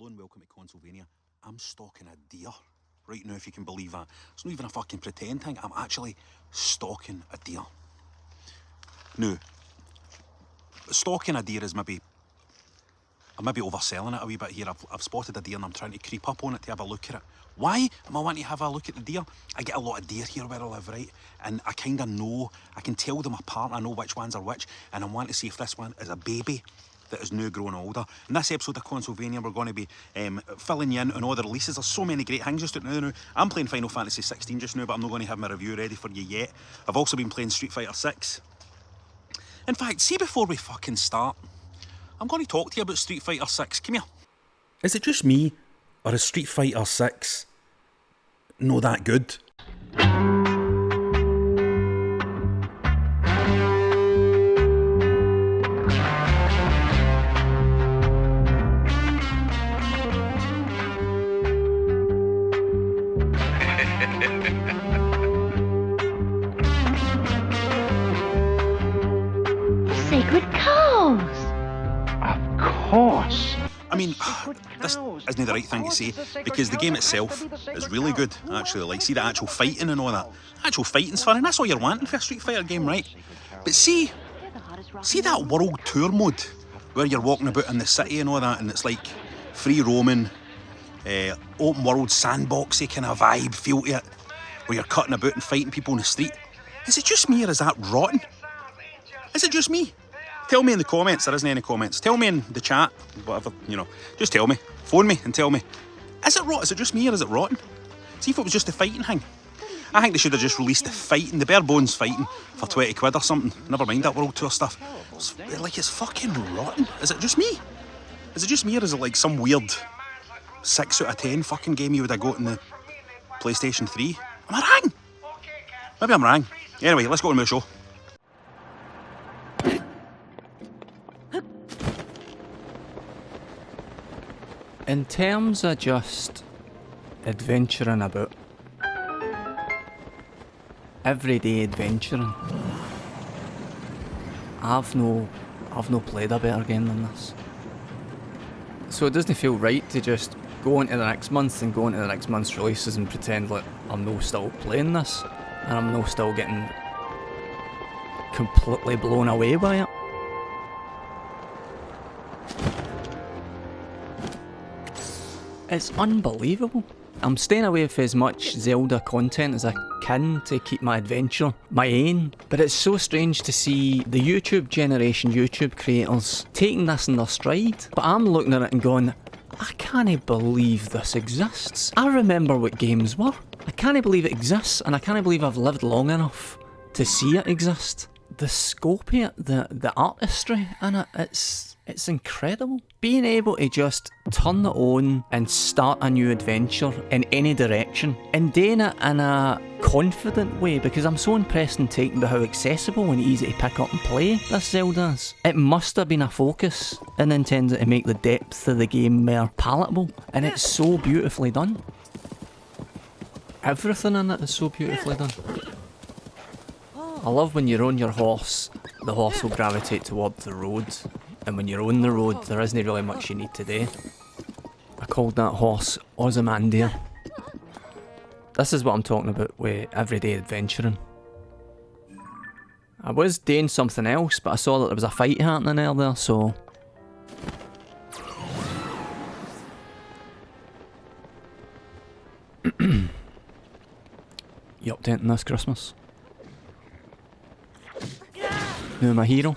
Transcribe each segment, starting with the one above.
Hello and welcome to Consolevania. I'm stalking a deer right now, if you can believe that. It's not even a fucking pretend thing, I'm actually stalking a deer. Now, stalking a deer is I'm maybe overselling it a wee bit here. I've spotted a deer and I'm trying to creep up on it to have a look at it. Why am I wanting to have a look at the deer? I get a lot of deer here where I live, right? And I kind of know, I can tell them apart, I know which ones are which, and I want to see if this one is a baby that is now growing older. In this episode of Consolevania, we're going to be filling you in on all the releases. There's so many great things just out now. I'm playing Final Fantasy 16 just now, but I'm not going to have my review ready for you yet. I've also been playing Street Fighter 6. In fact, see, before we fucking start, I'm going to talk to you about Street Fighter 6. Come here. Is it just me, or is Street Fighter 6 not that good? Sacred cows! Of course. I mean, this isn't the right thing to say, because the game itself is really good, actually. Like, see the actual fighting and all that. Actual fighting's fun, and that's all you're wanting for a Street Fighter game, right? But see that world tour mode, where you're walking about in the city and all that, and it's like free roaming, open world, sandboxy kind of vibe feel to it, where you're cutting about and fighting people in the street. Is it just me, or is that rotten? Is it just me? Tell me in the comments. There isn't any comments. Tell me in the chat, whatever, you know. Just tell me. Phone me and tell me. Is it rotten? Is it just me, or is it rotten? See if it was just the fighting thing. I think they should have just released the fighting, the bare bones fighting, for 20 quid or something. Never mind that world tour stuff. It's fucking rotten. Is it just me? Is it just me, or is it like some weird 6 out of 10 fucking game you would have got in the PlayStation 3? Am I wrong? Maybe I'm wrong. Anyway, let's go on with the show. In terms of just adventuring about, everyday adventuring, I've no played a better game than this. So it doesn't feel right to just go into the next month and go into the next month's releases and pretend like I'm no still playing this and I'm no still getting completely blown away by it. It's unbelievable. I'm staying away from as much Zelda content as I can to keep my adventure my aim, but it's so strange to see the YouTube generation, YouTube creators, taking this in their stride. But I'm looking at it and going, I can't believe this exists. I remember what games were. I can't believe it exists, and I can't believe I've lived long enough to see it exist. The scope of it, the artistry in it, it's incredible. Being able to just turn it on and start a new adventure in any direction, and doing it in a confident way, because I'm so impressed and taken by how accessible and easy to pick up and play this Zelda is. It must have been a focus in Nintendo to make the depth of the game more palatable, and it's so beautifully done. Everything in it is so beautifully done. I love when you're on your horse, the horse will gravitate towards the road, and when you're on the road, there isn't really much you need to do. I called that horse Ozymandias. This is what I'm talking about with everyday adventuring. I was doing something else, but I saw that there was a fight happening earlier, so... You up to anything this Christmas? Now my hero,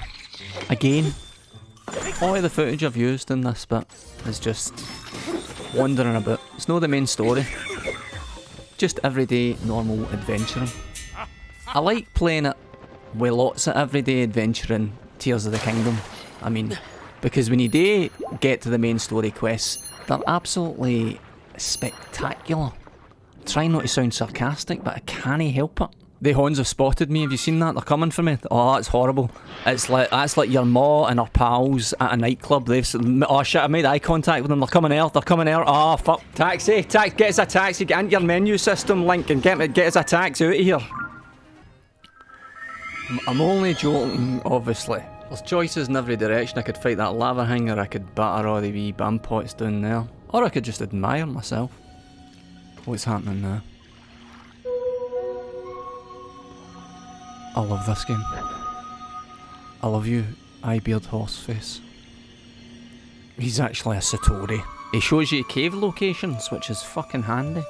again, all of the footage I've used in this bit is just wandering about. It's not the main story, just everyday normal adventuring. I like playing it with lots of everyday adventuring Tears of the Kingdom. I mean, because when you do get to the main story quests, they're absolutely spectacular. I'm trying not to sound sarcastic, but I can't help it. The Hons have spotted me. Have you seen that? They're coming for me. Oh, that's horrible. That's like your ma and her pals at a nightclub. Oh shit! I made eye contact with them. They're coming out. Oh fuck! Taxi! Get us a taxi. Get into your menu system link and get us a taxi out of here. I'm only joking, obviously. There's choices in every direction. I could fight that lava hanger. I could batter all the wee bam pots down there. Or I could just admire myself. What's happening now? I love this game. I love you, Eyebeard Horseface. He's actually a Satori. He shows you cave locations, which is fucking handy.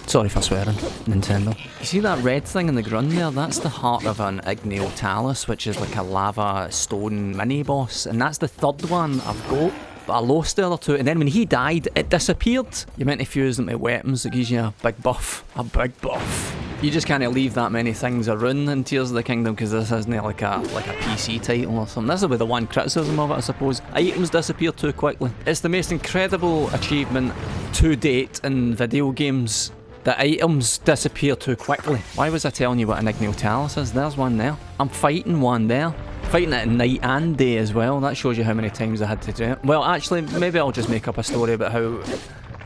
Sorry for swearing, Nintendo. You see that red thing in the ground there? That's the heart of an Igneo Talus, which is like a lava stone mini-boss. And that's the third one I've got. But I lost the other two, and then when he died, it disappeared. You're meant to fuse them to weapons, it gives you a big buff. A big buff. You just can't leave that many things around in Tears of the Kingdom, because this isn't like a PC title or something. This will be the one criticism of it, I suppose. Items disappear too quickly. It's the most incredible achievement to date in video games. The items disappear too quickly. Why was I telling you what an Igneo Talus is? There's one there. I'm fighting one there. Fighting it at night and day as well. That shows you how many times I had to do it. Well, actually, maybe I'll just make up a story about how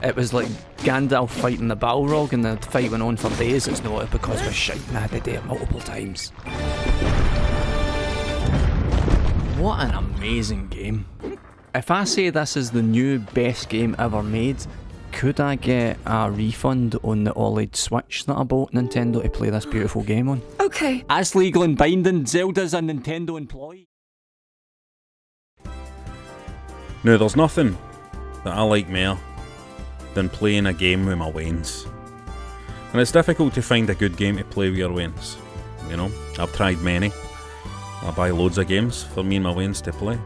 it was like Gandalf fighting the Balrog and the fight went on for days. It's not because we're shite and I had to do it multiple times. What an amazing game. If I say this is the new best game ever made, could I get a refund on the OLED Switch that I bought Nintendo to play this beautiful game on? Okay. That's legal and binding. Zelda's a Nintendo employee. Now, there's nothing that I like more than playing a game with my wains. And it's difficult to find a good game to play with your wains. You know, I've tried many. I buy loads of games for me and my wains to play.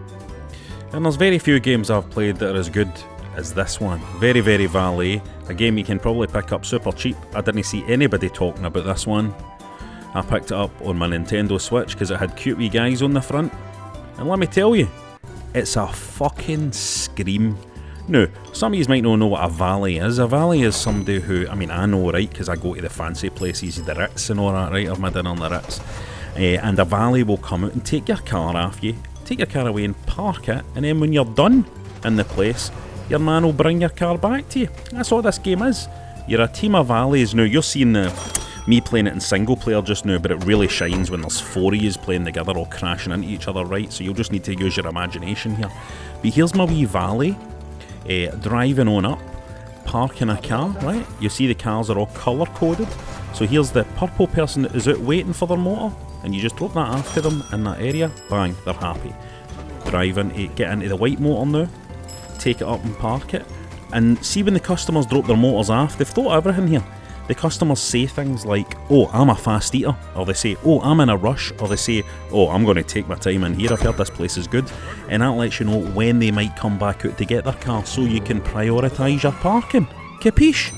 And there's very few games I've played that are as good as this one. Very, very valet. A game you can probably pick up super cheap. I didn't see anybody talking about this one. I picked it up on my Nintendo Switch because it had cute wee guys on the front. And let me tell you, it's a fucking scream. Now, some of you might not know what a valet is. A valet is somebody who, I mean, I know, right, because I go to the fancy places, the Ritz and all that, right? I've my dinner on the Ritz. And a valet will come out and take your car off you, take your car away and park it, and then when you're done in the place, your man will bring your car back to you. That's all this game is. You're a team of valets. Now, you're seeing me playing it in single player just now, but it really shines when there's four of yous playing together all crashing into each other, right? So you'll just need to use your imagination here. But here's my wee valet. Driving on up, parking a car, right? You see the cars are all colour coded. So here's the purple person that is out waiting for their motor, and you just drop that after them in that area, bang, they're happy. Driving, get into the white motor now, take it up and park it, and see when the customers drop their motors off, they've thought of everything here. The customers say things like, oh, I'm a fast eater, or they say, oh, I'm in a rush, or they say, oh, I'm going to take my time in here, I've heard this place is good, and that lets you know when they might come back out to get their car, so you can prioritise your parking. Capiche?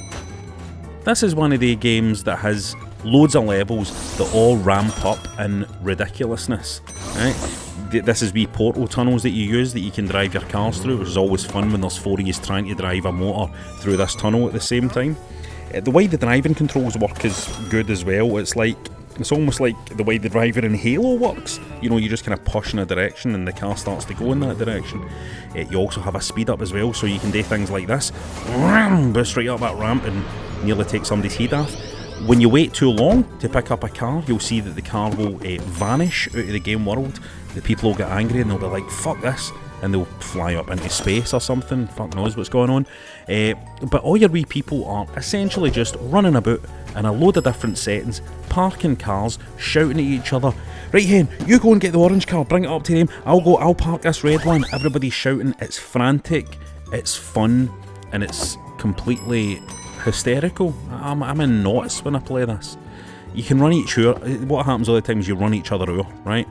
This is one of the games that has loads of levels that all ramp up in ridiculousness, right? This is wee portal tunnels that you use that you can drive your cars through, which is always fun when there's four of you trying to drive a motor through this tunnel at the same time. The way the driving controls work is good as well. It's almost like the way the driver in Halo works. You know, you just kind of push in a direction and the car starts to go in that direction. You also have a speed up as well, so you can do things like this. Boost straight up that ramp and nearly take somebody's head off. When you wait too long to pick up a car, you'll see that the car will vanish out of the game world. The people will get angry and they'll be like, fuck this, and they'll fly up into space or something, fuck knows what's going on. But all your wee people are essentially just running about in a load of different settings, parking cars, shouting at each other. Right, hen, you go and get the orange car, bring it up to them, I'll park this red one. Everybody's shouting, it's frantic, it's fun, and it's completely hysterical. I'm in knots when I play this. You can run each other. What happens all the time is you run each other over, right?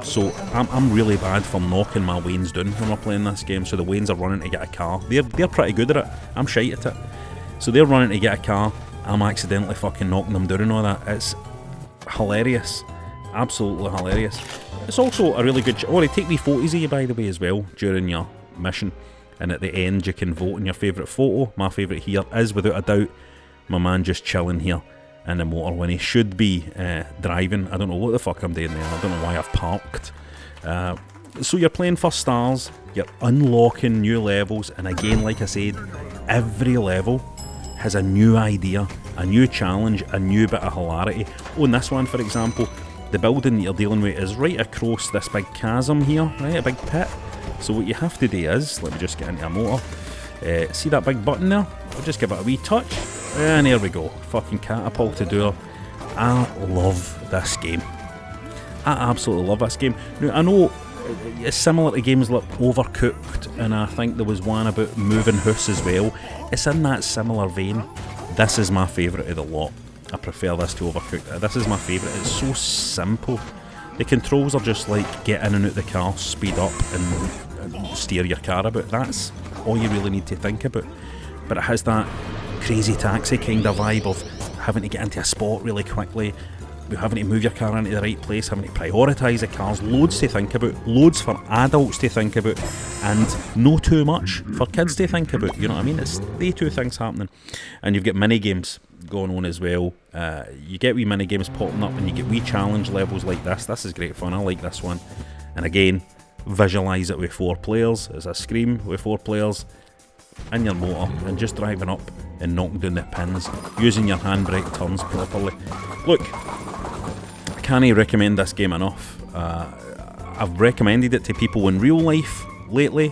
So I'm really bad for knocking my wains down when we're playing this game. So the wains are running to get a car. They're pretty good at it. I'm shite at it. So they're running to get a car. I'm accidentally fucking knocking them down and all that. It's hilarious. Absolutely hilarious. It's also a really good... Oh, they take wee photos of you, by the way, as well, during your mission. And at the end, you can vote on your favourite photo. My favourite here is, without a doubt, my man just chilling here in the motor when he should be driving. I don't know what the fuck I'm doing there. I don't know why I've parked. So you're playing for stars, you're unlocking new levels, and again, like I said, every level has a new idea, a new challenge, a new bit of hilarity. Oh, in this one, for example, the building that you're dealing with is right across this big chasm here, right, a big pit. So what you have to do is, let me just get into a motor, See that big button there? I'll just give it a wee touch, and here we go. Fucking catapulted door. I love this game. I absolutely love this game. Now, I know it's similar to games like Overcooked, and I think there was one about moving house as well. It's in that similar vein. This is my favourite of the lot. I prefer this to Overcooked. This is my favourite. It's so simple. The controls are just like get in and out the car, speed up and steer your car about. That's all you really need to think about. But it has that crazy taxi kind of vibe of having to get into a spot really quickly, having to move your car into the right place, having to prioritise the cars, loads to think about, loads for adults to think about, and no too much for kids to think about, you know what I mean? It's the two things happening. And you've got mini games going on as well. You get wee mini games popping up, and you get wee challenge levels like this. This is great fun, I like this one. And again, visualise it with 4 players. It's a Scream with 4 players in your motor, and just driving up and knocking down the pins, using your handbrake turns properly. Look, I can't recommend this game enough. I've recommended it to people in real life lately,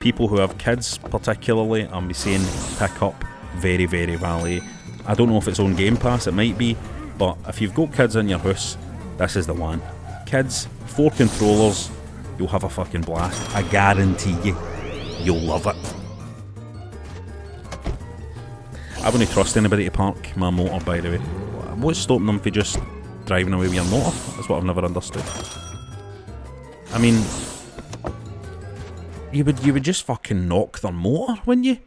people who have kids particularly. I'm saying pick up Very Very Valley. I don't know if it's on Game Pass, it might be, but if you've got kids in your house, this is the one. Kids, 4 controllers, you'll have a fucking blast. I guarantee you, you'll love it. I wouldn't trust anybody to park my motor, by the way. What's stopping them from just driving away with your motor? That's what I've never understood. I mean, you would just fucking knock their motor, wouldn't you?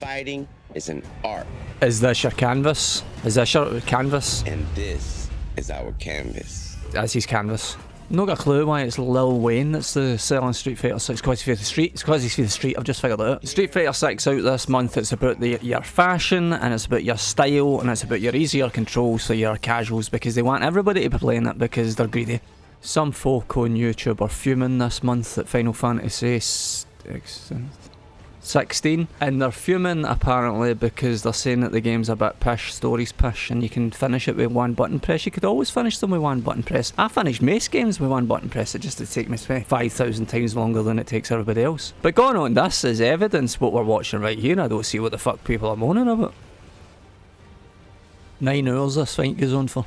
Fighting is an art. Is this your canvas? Is this your canvas? And this is our canvas. That's his canvas. Not got a clue why it's Lil Wayne that's the selling Street Fighter 6. Because he's for the street. It's because he's for the street. I've just figured it out. Street Fighter 6 out this month. It's about your fashion, and it's about your style, and it's about your easier controls for your casuals, because they want everybody to be playing it because they're greedy. Some folk on YouTube are fuming this month at Final Fantasy 16, and they're fuming apparently because they're saying that the game's a bit pish, story's pish, and you can finish it with 1 button press. You could always finish them with 1 button press. I finished most games with 1 button press. It just would take me 5,000 times longer than it takes everybody else. But going on, this is evidence what we're watching right here. I don't see what the fuck people are moaning about. 9 hours this fight goes on for.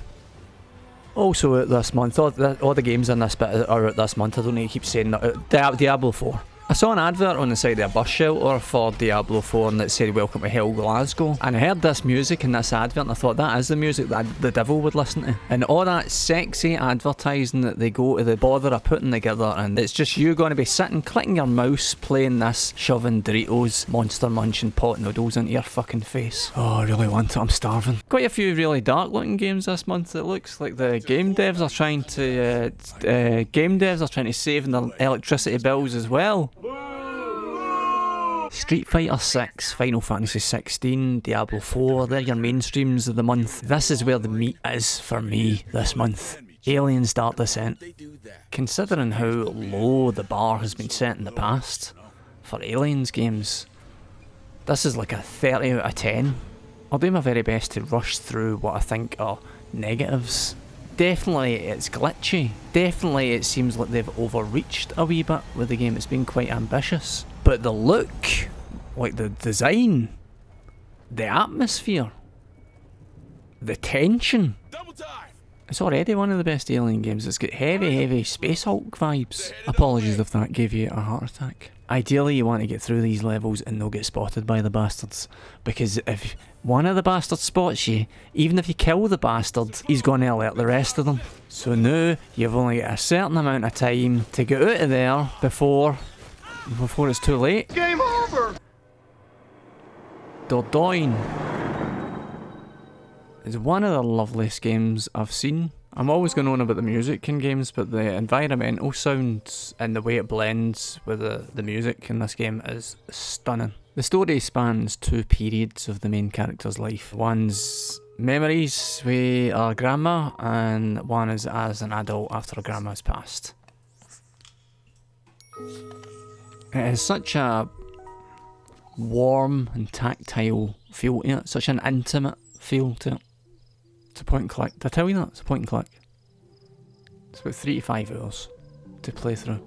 Also out this month, all the games in this bit are out this month. I don't need to keep saying that. Diablo 4. I saw an advert on the side of a bus shelter for Diablo 4 and it said welcome to Hell Glasgow, and I heard this music in this advert and I thought that is the music that the devil would listen to. And all that sexy advertising that they go to the bother of putting together, and it's just you going to be sitting clicking your mouse playing this, shoving Doritos Monster Munching pot noodles into your fucking face. Oh, I really want it, I'm starving. Quite a few really dark looking games this month. It looks like the game devs are trying to save their electricity bills as well. Street Fighter 6, Final Fantasy 16, Diablo 4, they're your mainstreams of the month. This is where the meat is for me this month. Aliens Dark Descent. Considering how low the bar has been set in the past for Aliens games, this is like a 30 out of 10. I'll do my very best to rush through what I think are negatives. Definitely it's glitchy. Definitely it seems like they've overreached a wee bit with the game. It's been quite ambitious. But the look, like the design, the atmosphere, the tension. It's already one of the best Alien games. It's got heavy Space Hulk vibes. Apologies if that gave you a heart attack. Ideally you want to get through these levels and not get spotted by the bastards, because if one of the bastards spots you, even if you kill the bastard, he's going to alert the rest of them. So now you've only got a certain amount of time to get out of there before it's too late. Game over! Dordogne is one of the loveliest games I've seen. I'm always going on about the music in games, but the environmental sounds and the way it blends with the music in this game is stunning. The story spans 2 periods of the main character's life. One's memories with her grandma, and one is as an adult after her grandma's passed. It has such a warm and tactile feel to it, such an intimate feel to it. It's a point and click. Did I tell you that? It's a point and click. It's about 3 to 5 hours to play through.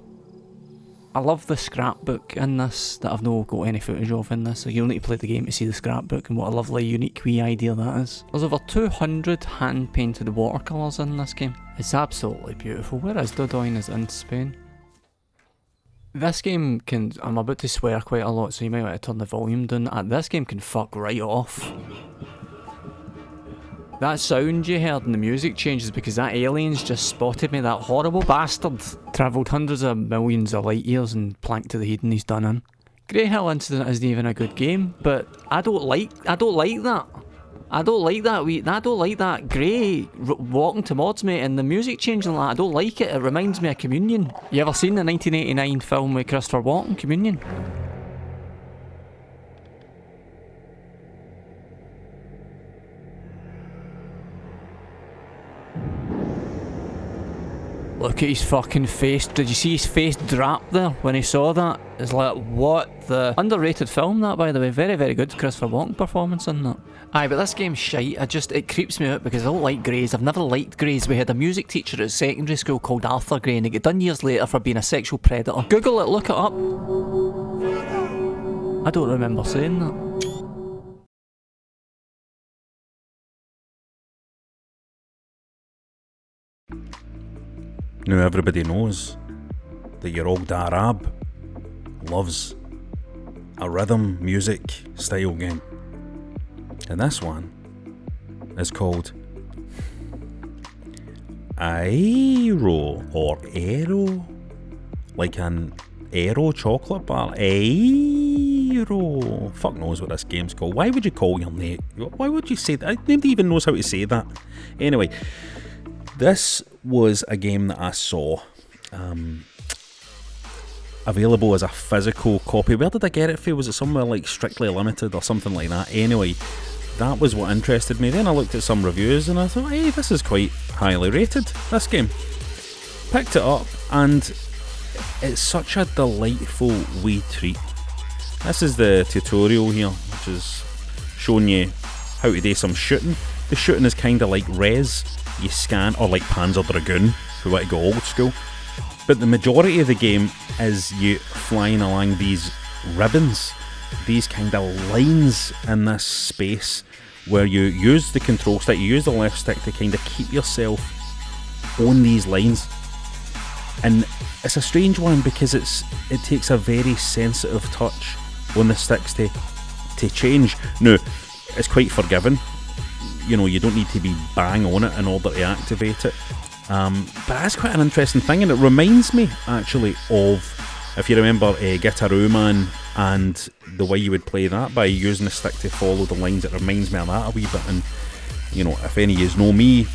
I love the scrapbook in this that I've not got any footage of in this, so you'll need to play the game to see the scrapbook and what a lovely unique wee idea that is. There's over 200 hand painted watercolours in this game. It's absolutely beautiful. Where is Dodoin? Is it in Spain? This game can, I'm about to swear quite a lot, so you might want to turn the volume down. This game can fuck right off. That sound you heard in the music changes because that alien's just spotted me, that horrible bastard. Travelled hundreds of millions of light years and planked to the heathen he's done in. Grey Hill Incident isn't even a good game, but I don't like that. I don't like that Grey walking towards me and the music changing like that. I don't like it. It reminds me of Communion. You ever seen the 1989 film with Christopher Walken, Communion? Look at his fucking face. Did you see his face drop there when he saw that? It's like, what the... Underrated film, that, by the way. Very, very good Christopher Walken performance in that. Aye, but this game's shite. It creeps me out because I don't like Greys. I've never liked Greys. We had a music teacher at secondary school called Arthur Gray, and he got done years later for being a sexual predator. Google it, look it up. I don't remember saying that. Now everybody knows that your old Arab loves a rhythm music style game. And this one is called Aero or Aero, like an Aero chocolate bar. Aero. Fuck knows what this game's called. Why would you call your name? Why would you say that? Nobody even knows how to say that. Anyway, this was a game that I saw available as a physical copy. Where did I get it from? Was it somewhere like Strictly Limited or something like that? Anyway, that was what interested me. Then I looked at some reviews and I thought, hey, this is quite highly rated, this game. Picked it up and it's such a delightful wee treat. This is the tutorial here, which is showing you how to do some shooting. The shooting is kind of like Rez. You scan, or like Panzer Dragoon, if we want to go old school. But the majority of the game is you flying along these ribbons, these kind of lines in this space where you use the control stick, you use the left stick to kind of keep yourself on these lines. And it's a strange one because it takes a very sensitive touch on the sticks to change. Now, it's quite forgiving. You know, you don't need to be bang on it in order to activate it. But that's quite an interesting thing, and it reminds me actually of, if you remember Guitaroo Man and the way you would play that by using the stick to follow the lines. It reminds me of that a wee bit. And you know, if any of you know me,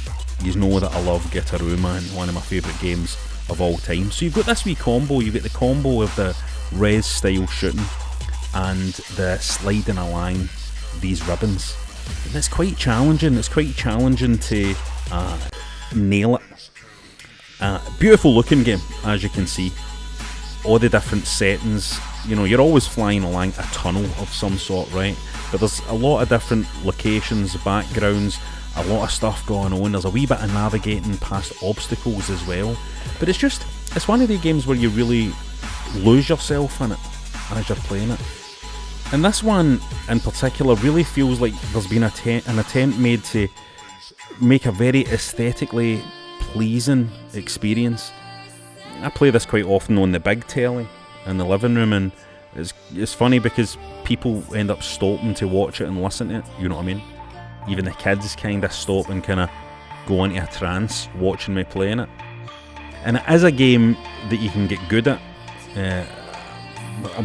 you know that I love Guitaroo Man, one of my favourite games of all time. So you've got this wee combo. You've got the combo of the Rez-style shooting and the sliding along these ribbons. And it's quite challenging. It's quite challenging to nail it. Beautiful looking game, as you can see. All the different settings. You know, you're always flying along a tunnel of some sort, right? But there's a lot of different locations, backgrounds, a lot of stuff going on. There's a wee bit of navigating past obstacles as well. But it's one of the games where you really lose yourself in it as you're playing it. And this one in particular really feels like there's been an attempt made to make a very aesthetically pleasing experience. I play this quite often on the big telly in the living room, and it's funny because people end up stopping to watch it and listen to it, you know what I mean? Even the kids kind of stop and kind of go into a trance watching me playing it. And it is a game that you can get good at.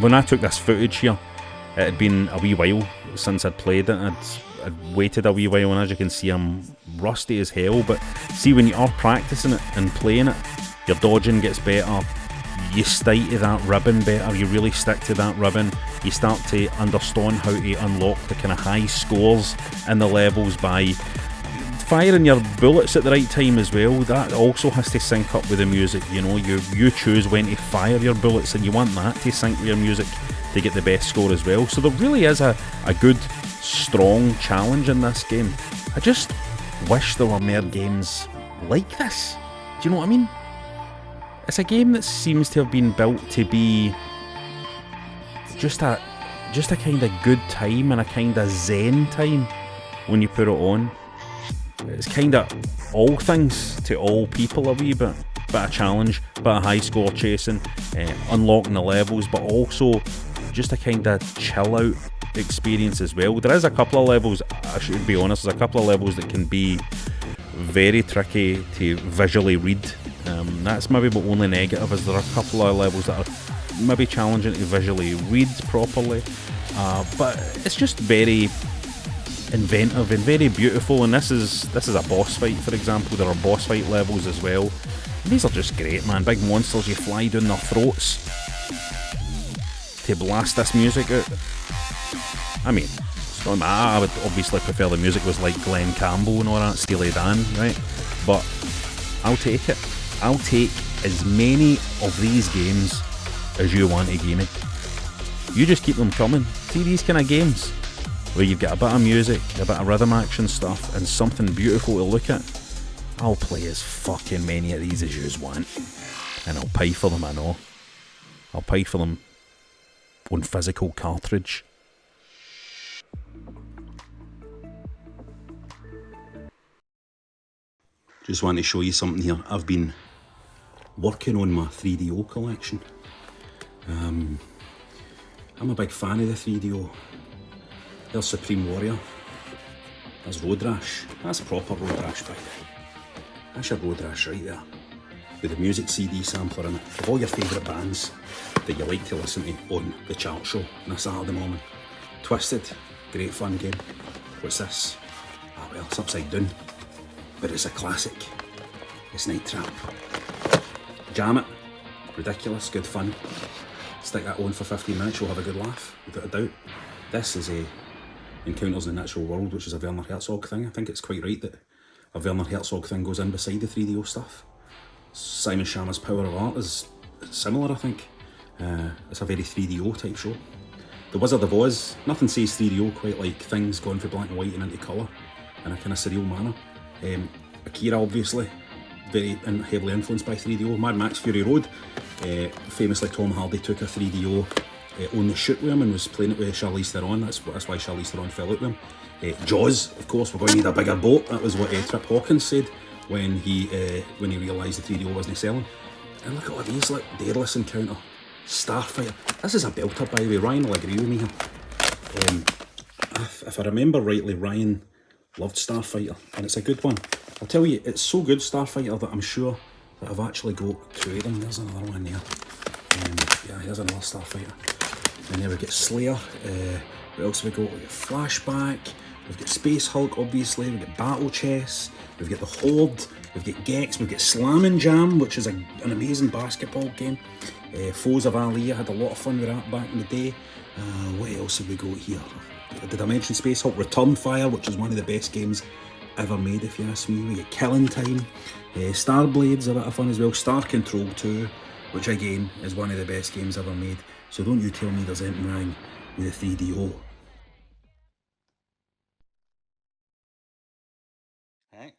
When I took this footage here, it had been a wee while since I'd played it. I'd waited a wee while, and as you can see, I'm rusty as hell. But see, when you are practicing it and playing it, your dodging gets better, you stick to that ribbon better, you really stick to that ribbon, you start to understand how to unlock the kind of high scores in the levels by firing your bullets at the right time as well. That also has to sync up with the music, you know, you choose when to fire your bullets, and you want that to sync with your music to get the best score as well. So there really is a good, strong challenge in this game. I just wish there were more games like this. Do you know what I mean? it's a game that seems to have been built to be just a kind of good time and a kind of zen time when you put it on. It's kind of all things to all people a wee bit. Bit of challenge, bit of high score chasing, unlocking the levels, but also just a kind of chill out experience as well. There is a couple of levels, I should be honest, there's a couple of levels that can be very tricky to visually read. That's maybe the only negative, is there are a couple of levels that are maybe challenging to visually read properly, but it's just very inventive and very beautiful. And this is a boss fight, for example. There are boss fight levels as well. And these are just great, man. Big monsters, you fly down their throats to blast this music out. I mean, it's not that. I would obviously prefer the music was like Glenn Campbell and all that, Steely Dan, right? But I'll take it. I'll take as many of these games as you want to give me. You just keep them coming. See these kind of games where you've got a bit of music, a bit of rhythm action stuff, and something beautiful to look at. I'll play as fucking many of these as you want. And I'll pay for them, I know. I'll pay for them on physical cartridge. Just want to show you something here. I've been working on my 3DO collection. I'm a big fan of the 3DO. There's Supreme Warrior. There's Road Rash. That's proper Road Rash, by the way. That's your Road Rash right there. With the music CD sampler in it. Of all your favourite bands that you like to listen to on the chart show on a Saturday morning. Twisted, great fun game. What's this? Ah well, it's Upside Down. But it's a classic. It's Night Trap. Jam it. Ridiculous, good fun. Stick that on for 15 minutes, you'll have a good laugh, without a doubt. This is a Encounters in the Natural World, which is a Werner Herzog thing. I think it's quite right that a Werner Herzog thing goes in beside the 3DO stuff. Simon Shamma's Power of Art is similar, I think. It's a very 3DO type show. The Wizard of Oz, nothing says 3DO quite like things going from black and white and into colour in a kind of surreal manner. Akira, obviously, very heavily influenced by 3DO. Mad Max Fury Road, famously Tom Hardy took a 3DO on the shoot with him and was playing it with Charlize Theron. That's why Charlize Theron fell out with him. Jaws, of course, we're going to need a bigger boat. That was what Trip Hawkins said when he realised the 3DO wasn't selling. And look at all these, like Daedalus Encounter, Starfighter. This is a belter, by the way. Ryan will agree with me here. If I remember rightly, Ryan loved Starfighter, and it's a good one. I'll tell you, it's so good, Starfighter, that I'm sure that I've actually got two of them. There's another one there. Yeah, here's another Starfighter. And there we get Slayer. What else have we got? We've got Flashback. We've got Space Hulk, obviously. We've got Battle Chess. We've got the Horde. We've got Gex. We've got Slam and Jam, which is an amazing basketball game. Foes of Ali. I had a lot of fun with that back in the day. What else have we got here? Did I mention Space Hulk? Return Fire, which is one of the best games ever made, if you ask me. We get Killing Time. Starblade's a bit of fun as well. Star Control 2, which again is one of the best games ever made. So don't you tell me there's anything wrong with the 3DO. Hey.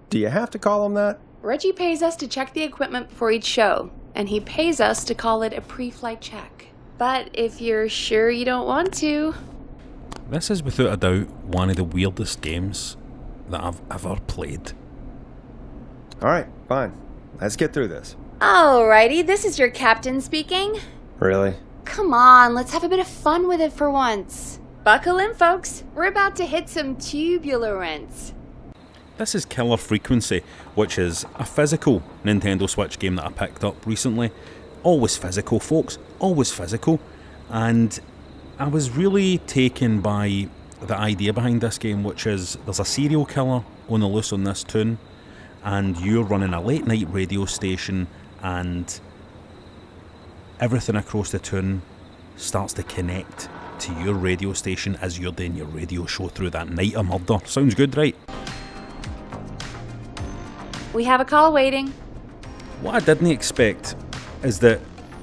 Do you have to call him that? Reggie pays us to check the equipment before each show, and he pays us to call it a pre-flight check. But if you're sure you don't want to... This is without a doubt one of the weirdest games that I've ever played. Alright, fine. Let's get through this. Alrighty, this is your captain speaking. Really? Come on, let's have a bit of fun with it for once. Buckle in, folks. We're about to hit some tubular rents. This is Killer Frequency, which is a physical Nintendo Switch game that I picked up recently. Always physical, folks. Always physical. And I was really taken by the idea behind this game, which is there's a serial killer on the loose on this toon, and you're running a late night radio station, and everything across the toon starts to connect to your radio station as you're doing your radio show through that night of murder. Sounds good, right? We have a call waiting. What I didn't expect is that,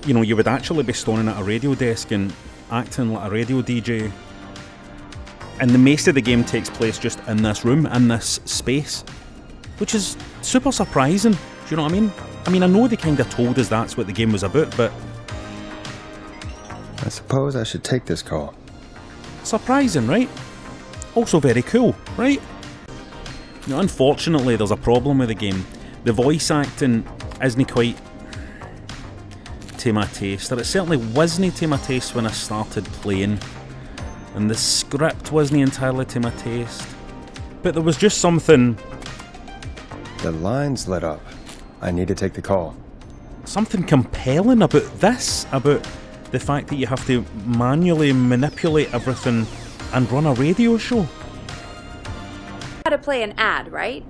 you know, you would actually be standing at a radio desk and acting like a radio DJ, and the most of the game takes place just in this room, in this space, which is super surprising. Do you know what I mean? I know they kind of told us that's what the game was about, but I suppose I should take this call. surprising, right? Also very cool, right? Unfortunately, there's a problem with the game. The voice acting isn't quite to my taste, or it certainly wasn't to my taste when I started playing, and the script wasn't entirely to my taste. But there was just something... The line's lit up. I need to take the call. Something compelling about this, about the fact that you have to manually manipulate everything and run a radio show. How to play an ad, right?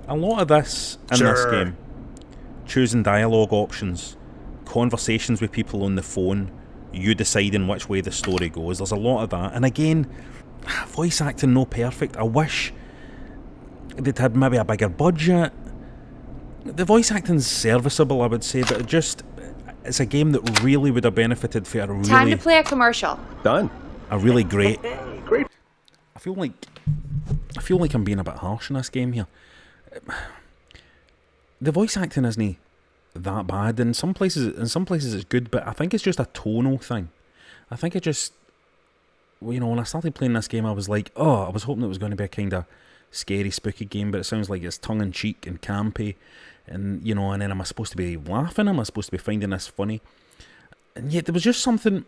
A lot of this in this game, choosing dialogue options, conversations with people on the phone, you deciding which way the story goes, there's a lot of that. And again, voice acting no perfect. I wish they'd had maybe a bigger budget. The voice acting's serviceable, I would say, but it's a game that really would have benefited for Time to play a commercial. Done. a really great... I feel like I'm being a bit harsh in this game here. The voice acting isn't that bad. In some places it's good, but I think it's just a tonal thing. I think it just, when I started playing this game, I was like, I was hoping it was going to be a kind of scary, spooky game, but it sounds like it's tongue-in-cheek and campy, and and then am I supposed to be laughing? Am I supposed to be finding this funny? And yet there was just something,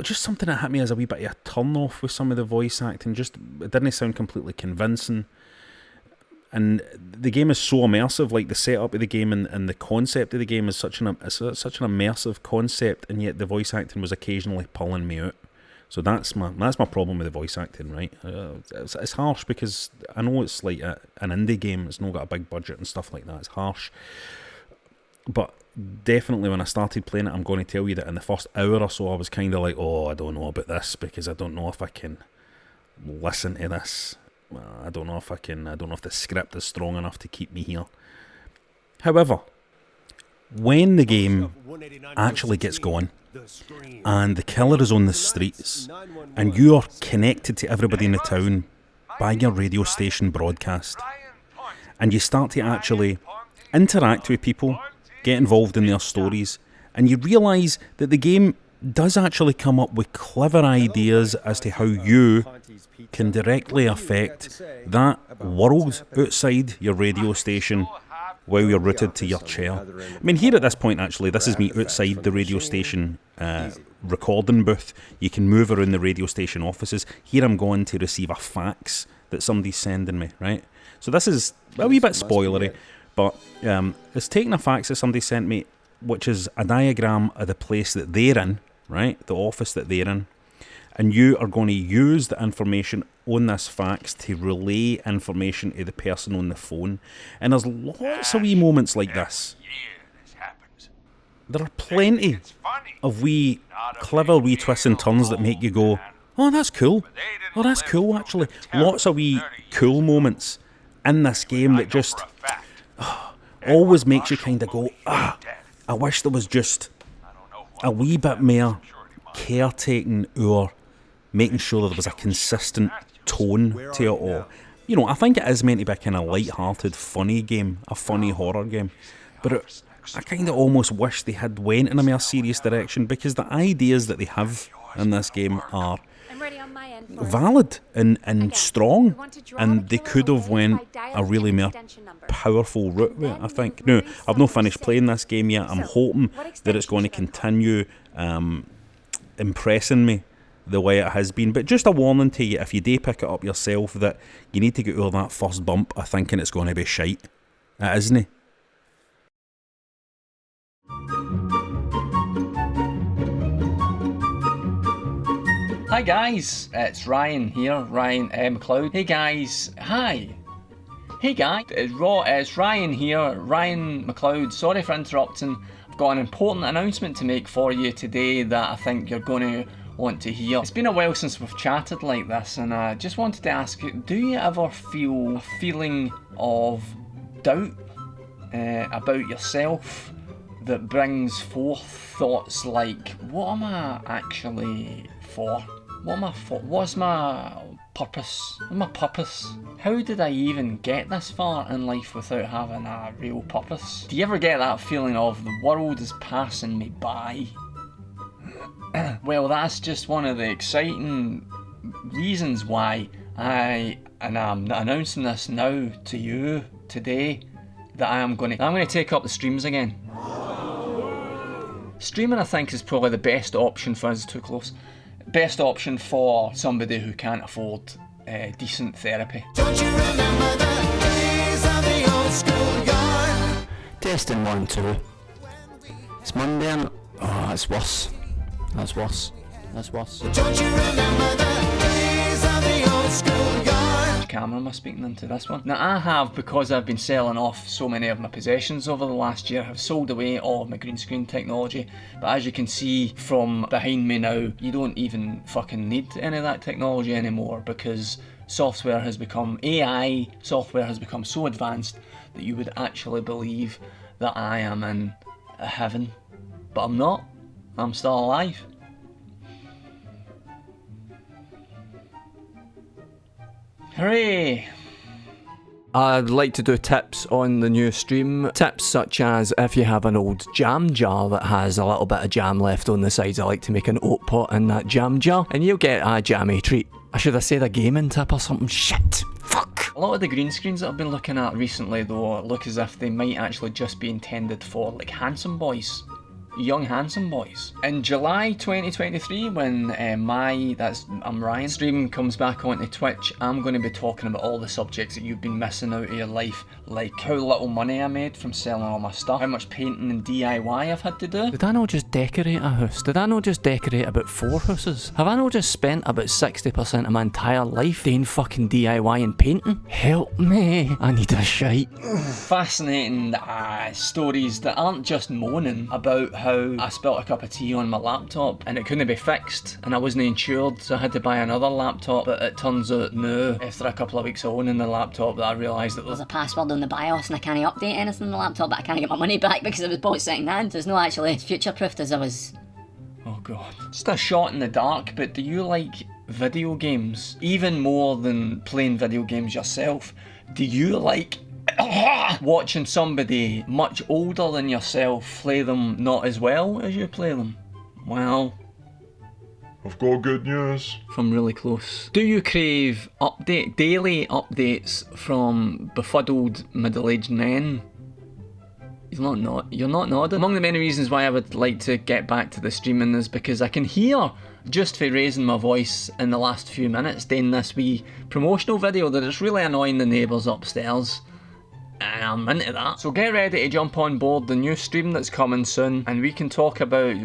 just something that hit me as a wee bit of a turn-off with some of the voice acting. It didn't sound completely convincing. And the game is so immersive, like the setup of the game and the concept of the game is such an immersive concept, and yet the voice acting was occasionally pulling me out. So that's my problem with the voice acting, right? It's harsh because I know it's like an indie game, it's not got a big budget and stuff like that, it's harsh. But definitely when I started playing it, I'm going to tell you that in the first hour or so I was kind of like, I don't know about this, because I don't know if I can listen to this. I don't know if the script is strong enough to keep me here. However, when the game actually gets going and the killer is on the streets and you are connected to everybody in the town by your radio station broadcast, and you start to actually interact with people, get involved in their stories, and you realise that the game does actually come up with clever ideas as to how you can directly affect that world outside your radio station while you're rooted to your chair. I mean, here at this point, actually, this is me outside the radio station recording booth. You can move around the radio station offices. Here I'm going to receive a fax that somebody's sending me, right? So this is a wee bit spoilery, but it's taking a fax that somebody sent me, which is a diagram of the place that they're in, right? The office that they're in. And you are going to use the information on this fax to relay information to the person on the phone. And there's lots of wee moments like this. There are plenty of wee clever wee twists and turns that make you go, oh, that's cool. Oh, that's cool, actually. Lots of wee cool moments in this game that just always makes you kind of go, I wish there was just a wee bit more caretaking or making sure there was a consistent tone to it all. I think it is meant to be a kind of light-hearted, funny game, a funny horror game, but I kind of almost wish they had went in a more serious direction, because the ideas that they have in this game are valid and strong, and they could have went a really more powerful route with it, I think. Now, I've not finished playing this game yet. I'm hoping that it's going to continue impressing me the way it has been, but just a warning to you, if you do pick it up yourself, that you need to get over that first bump of thinking it's going to be shite. It isn't. Hi guys, it's Ryan here, Ryan McLeod. Hey guys, hi. Hey guys, it's Ryan here, Ryan McLeod. Sorry for interrupting. I've got an important announcement to make for you today that I think you're going to want to hear. It's been a while since we've chatted like this, and I just wanted to ask you, do you ever feel a feeling of doubt about yourself that brings forth thoughts like, what am I actually for? What am I for? What's my purpose? What's my purpose? How did I even get this far in life without having a real purpose? Do you ever get that feeling of the world is passing me by? Well, that's just one of the exciting reasons why I'm announcing this now to you today, that I'm gonna take up the streams again. Streaming, I think, is probably the best option for us. Too close. Best option for somebody who can't afford decent therapy. Don't you remember the days of the old schoolyard? Testing 1, 2. It's Monday and oh, it's worse. That's worse. That's worse. Don't you remember the days of the old schoolyard? Which camera am I speaking into this one? Now I have, because I've been selling off so many of my possessions over the last year, have sold away all of my green screen technology. But as you can see from behind me now, you don't even fucking need any of that technology anymore, because software has become, AI software has become so advanced that you would actually believe that I am in a heaven. But I'm not. I'm still alive. Hooray! I'd like to do tips on the new stream. Tips such as, if you have an old jam jar that has a little bit of jam left on the sides, I like to make an oat pot in that jam jar, and you'll get a jammy treat. I should have said a gaming tip or something. Shit! Fuck! A lot of the green screens that I've been looking at recently, though, look as if they might actually just be intended for, like, handsome boys. Young handsome boys. In July 2023, when I'm Ryan stream comes back onto Twitch, I'm going to be talking about all the subjects that you've been missing out of your life, like how little money I made from selling all my stuff, how much painting and DIY I've had to do. Did I not just decorate a house? Did I not just decorate about 4 houses? Have I not just spent about 60% of my entire life doing fucking DIY and painting? Help me, I need a shite. Fascinating stories that aren't just moaning about how I spilt a cup of tea on my laptop and it couldn't be fixed and I wasn't insured, so I had to buy another laptop. But it turns out now, after a couple of weeks of owning the laptop, that I realised that there's a password on the BIOS and I can't update anything on the laptop, but I can't get my money back because it was bought second hand. So it's not actually future-proofed as I was. Oh god. Just a shot in the dark, but do you like video games? Even more than playing video games yourself, do you like watching somebody much older than yourself play them not as well as you play them? Well, I've got good news. From really close. Do you crave daily updates from befuddled middle-aged men? You're not nodding. Among the many reasons why I would like to get back to the streaming is because I can hear, just for raising my voice in the last few minutes, doing this wee promotional video, that it's really annoying the neighbours upstairs. And I'm into that. So get ready to jump on board the new stream that's coming soon, and we can talk about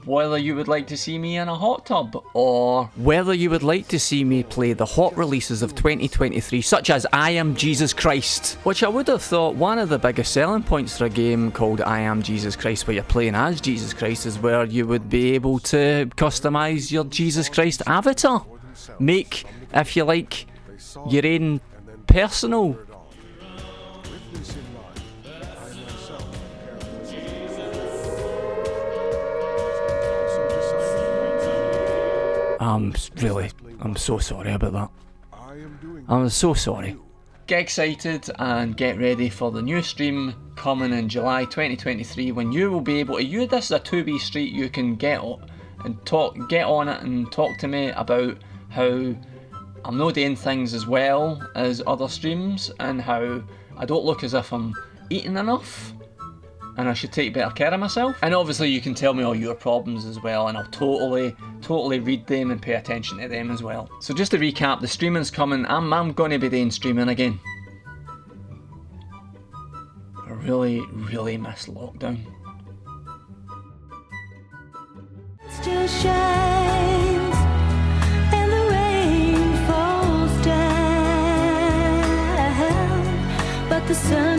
whether you would like to see me in a hot tub, or whether you would like to see me play the hot releases of 2023, such as I Am Jesus Christ, which I would have thought one of the biggest selling points for a game called I Am Jesus Christ, where you're playing as Jesus Christ, is where you would be able to customise your Jesus Christ avatar. Make, if you like, your own personal. I'm so sorry about that. I'm so sorry. Get excited and get ready for the new stream coming in July 2023, when you will be able to, this is a 2B street, you can get on it and talk to me about how I'm not doing things as well as other streams, and how I don't look as if I'm eating enough, and I should take better care of myself. And obviously you can tell me all your problems as well, and I'll totally read them and pay attention to them as well. So just to recap, the streaming's coming. I'm going to be doing streaming again. I really miss lockdown. Still shines and the rain falls down, but the sun